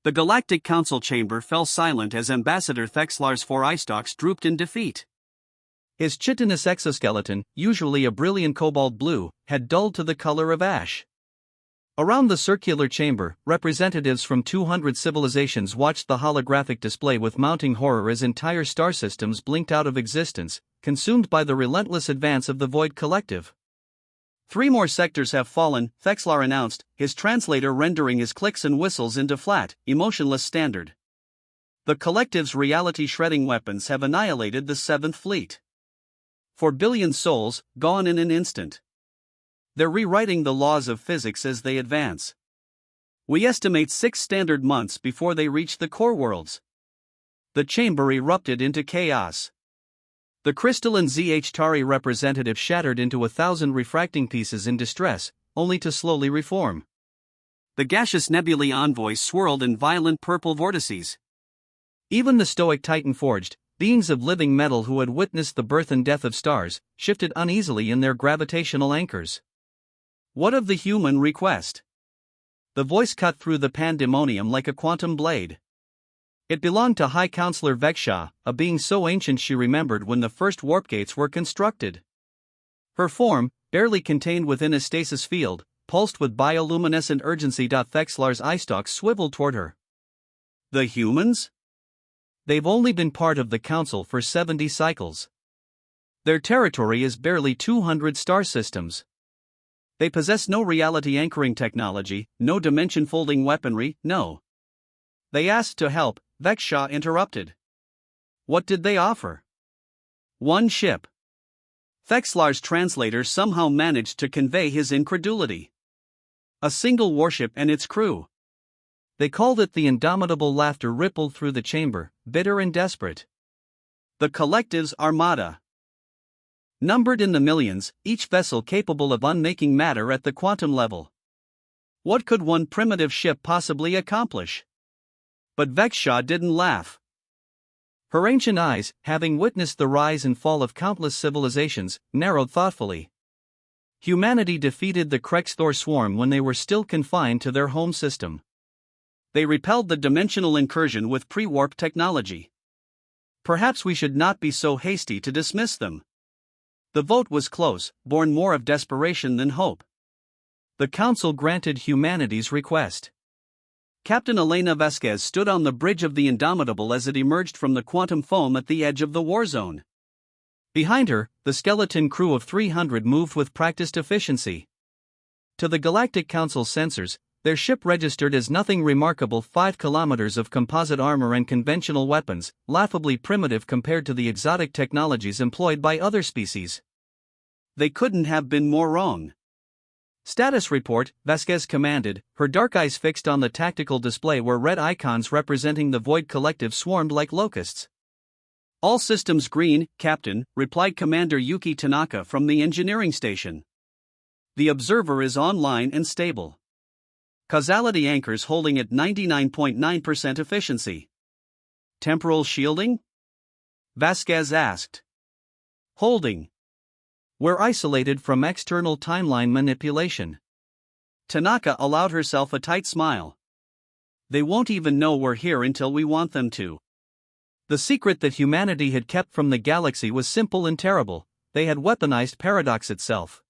The Galactic Council chamber fell silent as Ambassador Thexlar's four eye stalks drooped in defeat. His chitinous exoskeleton, usually a brilliant cobalt blue, had dulled to the color of ash. Around the circular chamber, representatives from 200 civilizations watched the holographic display with mounting horror as entire star systems blinked out of existence, consumed by the relentless advance of the Void Collective. 3 more sectors have fallen, Thexlar announced, his translator rendering his clicks and whistles into flat, emotionless standard. The Collective's reality-shredding weapons have annihilated the 7th Fleet. 4 billion souls, gone in an instant. They're rewriting the laws of physics as they advance. We estimate 6 standard months before they reach the core worlds. The chamber erupted into chaos. The crystalline ZH-Tari representative shattered into 1,000 refracting pieces in distress, only to slowly reform. The gaseous nebulae envoys swirled in violent purple vortices. Even the stoic Titan forged, beings of living metal who had witnessed the birth and death of stars, shifted uneasily in their gravitational anchors. What of the human request? The voice cut through the pandemonium like a quantum blade. It belonged to High Counselor Vexsha, a being so ancient she remembered when the first warp gates were constructed. Her form, barely contained within a stasis field, pulsed with bioluminescent urgency. Thexlar's eye stalks swiveled toward her. The humans? They've only been part of the Council for 70 cycles. Their territory is barely 200 star systems. They possess no reality anchoring technology, no dimension folding weaponry, no. They asked to help, Vexsha interrupted. What did they offer? 1 ship. Thexlar's translator somehow managed to convey his incredulity. A single warship and its crew. They called it the Indomitable. Laughter rippled through the chamber, bitter and desperate. The Collective's armada. Numbered in the millions, each vessel capable of unmaking matter at the quantum level. What could one primitive ship possibly accomplish? But Vexsha didn't laugh. Her ancient eyes, having witnessed the rise and fall of countless civilizations, narrowed thoughtfully. Humanity defeated the Krexthor swarm when they were still confined to their home system. They repelled the dimensional incursion with pre-warp technology. Perhaps we should not be so hasty to dismiss them. The vote was close, born more of desperation than hope. The Council granted humanity's request. Captain Elena Vasquez stood on the bridge of the Indomitable as it emerged from the quantum foam at the edge of the war zone. Behind her, the skeleton crew of 300 moved with practiced efficiency. To the Galactic Council's sensors, their ship registered as nothing remarkable. 5 kilometers of composite armor and conventional weapons, laughably primitive compared to the exotic technologies employed by other species. They couldn't have been more wrong. Status report, Vasquez commanded, her dark eyes fixed on the tactical display where red icons representing the Void Collective swarmed like locusts. All systems green, Captain, replied Commander Yuki Tanaka from the engineering station. The observer is online and stable. Causality anchors holding at 99.9% efficiency. Temporal shielding? Vasquez asked. Holding. We're isolated from external timeline manipulation. Tanaka allowed herself a tight smile. They won't even know we're here until we want them to. The secret that humanity had kept from the galaxy was simple and terrible: they had weaponized paradox itself.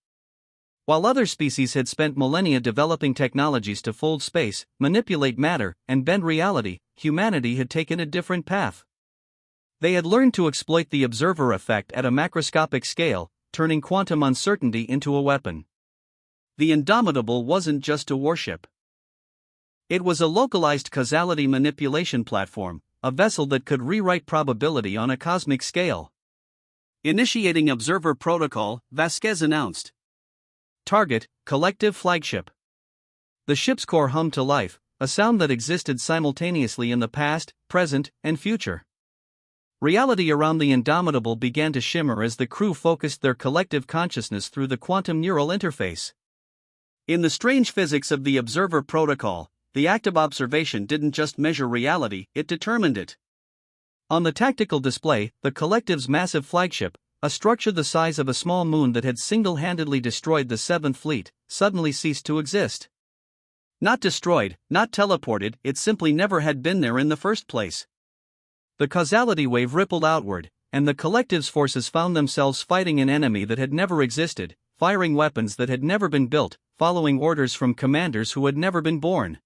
While other species had spent millennia developing technologies to fold space, manipulate matter, and bend reality, humanity had taken a different path. They had learned to exploit the observer effect at a macroscopic scale, turning quantum uncertainty into a weapon. The Indomitable wasn't just a warship. It was a localized causality manipulation platform, a vessel that could rewrite probability on a cosmic scale. Initiating observer protocol, Vasquez announced. Target, Collective Flagship. The ship's core hummed to life, a sound that existed simultaneously in the past, present, and future. Reality around the Indomitable began to shimmer as the crew focused their collective consciousness through the quantum neural interface. In the strange physics of the observer protocol, the act of observation didn't just measure reality, it determined it. On the tactical display, the Collective's massive flagship, a structure the size of a small moon that had single-handedly destroyed the 7th Fleet, suddenly ceased to exist. Not destroyed, not teleported, it simply never had been there in the first place. The causality wave rippled outward, and the collective's forces found themselves fighting an enemy that had never existed, firing weapons that had never been built, following orders from commanders who had never been born.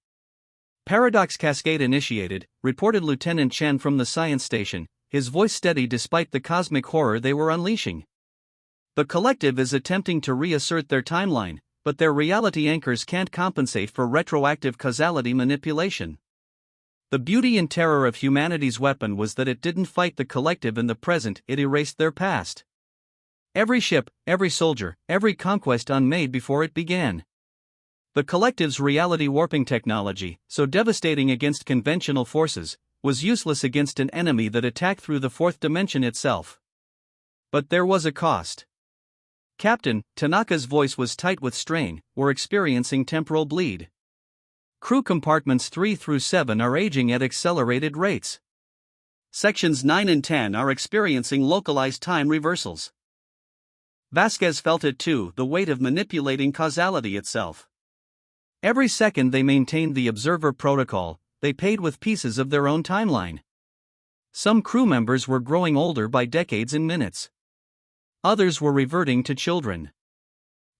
Paradox Cascade initiated, reported Lieutenant Chen from the science station, his voice steady despite the cosmic horror they were unleashing. The collective is attempting to reassert their timeline, but their reality anchors can't compensate for retroactive causality manipulation. The beauty and terror of humanity's weapon was that it didn't fight the collective in the present, it erased their past. Every ship, every soldier, every conquest unmade before it began. The collective's reality warping technology, so devastating against conventional forces, was useless against an enemy that attacked through the fourth dimension itself. But there was a cost. Captain, Tanaka's voice was tight with strain, we're experiencing temporal bleed. Crew compartments 3 through 7 are aging at accelerated rates. Sections 9 and 10 are experiencing localized time reversals. Vasquez felt it too, the weight of manipulating causality itself. Every second they maintained the observer protocol, they paid with pieces of their own timeline. Some crew members were growing older by decades and minutes. Others were reverting to children.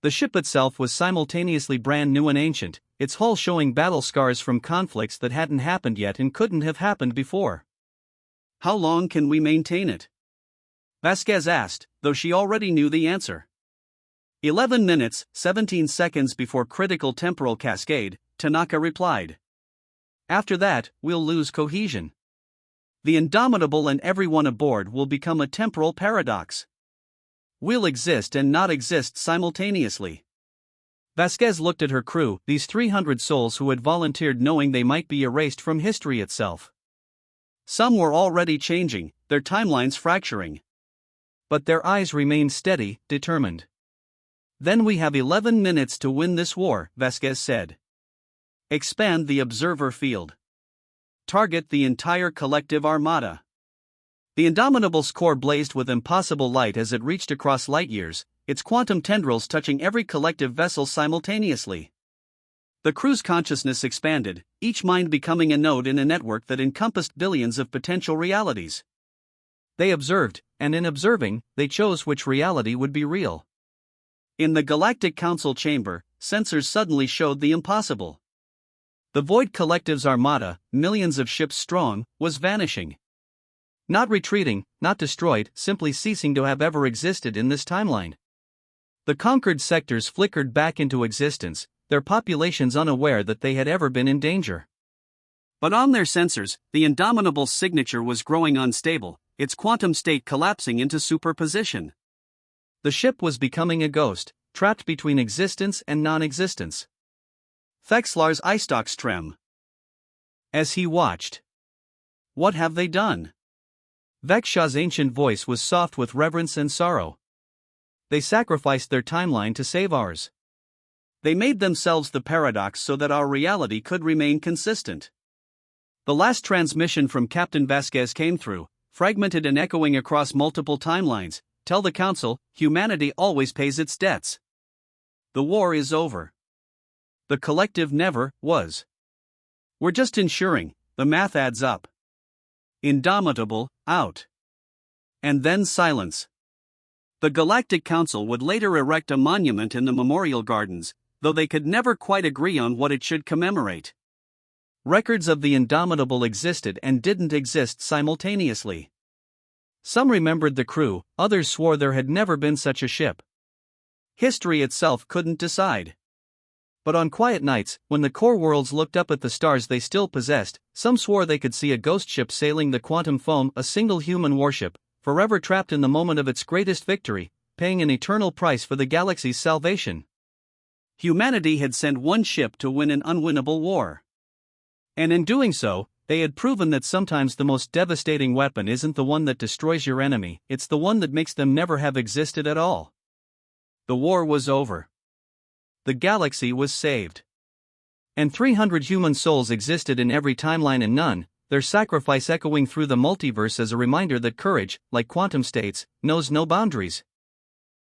The ship itself was simultaneously brand new and ancient, its hull showing battle scars from conflicts that hadn't happened yet and couldn't have happened before. How long can we maintain it? Vasquez asked, though she already knew the answer. 11 minutes, 17 seconds before critical temporal cascade, Tanaka replied. After that, we'll lose cohesion. The Indomitable and everyone aboard will become a temporal paradox. We'll exist and not exist simultaneously. Vasquez looked at her crew, these 300 souls who had volunteered knowing they might be erased from history itself. Some were already changing, their timelines fracturing. But their eyes remained steady, determined. Then we have 11 minutes to win this war, Vasquez said. Expand the observer field. Target the entire collective armada. The Indomitable's core blazed with impossible light as it reached across light years, its quantum tendrils touching every collective vessel simultaneously. The crew's consciousness expanded, each mind becoming a node in a network that encompassed billions of potential realities. They observed, and in observing, they chose which reality would be real. In the Galactic Council chamber, sensors suddenly showed the impossible. The Void Collective's armada, millions of ships strong, was vanishing. Not retreating, not destroyed, simply ceasing to have ever existed in this timeline. The conquered sectors flickered back into existence, their populations unaware that they had ever been in danger. But on their sensors, the Indomitable's signature was growing unstable, its quantum state collapsing into superposition. The ship was becoming a ghost, trapped between existence and non-existence. Thexlar's eye stalks trem. As he watched. What have they done? Vexshaw's ancient voice was soft with reverence and sorrow. They sacrificed their timeline to save ours. They made themselves the paradox so that our reality could remain consistent. The last transmission from Captain Vasquez came through, fragmented and echoing across multiple timelines. Tell the Council, humanity always pays its debts. The war is over. The collective never was. We're just ensuring, the math adds up. Indomitable, out. And then silence. The Galactic Council would later erect a monument in the Memorial Gardens, though they could never quite agree on what it should commemorate. Records of the Indomitable existed and didn't exist simultaneously. Some remembered the crew, others swore there had never been such a ship. History itself couldn't decide. But on quiet nights, when the core worlds looked up at the stars they still possessed, some swore they could see a ghost ship sailing the quantum foam, a single human warship, forever trapped in the moment of its greatest victory, paying an eternal price for the galaxy's salvation. Humanity had sent one ship to win an unwinnable war. And in doing so, they had proven that sometimes the most devastating weapon isn't the one that destroys your enemy, it's the one that makes them never have existed at all. The war was over. The galaxy was saved. And 300 human souls existed in every timeline and none, their sacrifice echoing through the multiverse as a reminder that courage, like quantum states, knows no boundaries.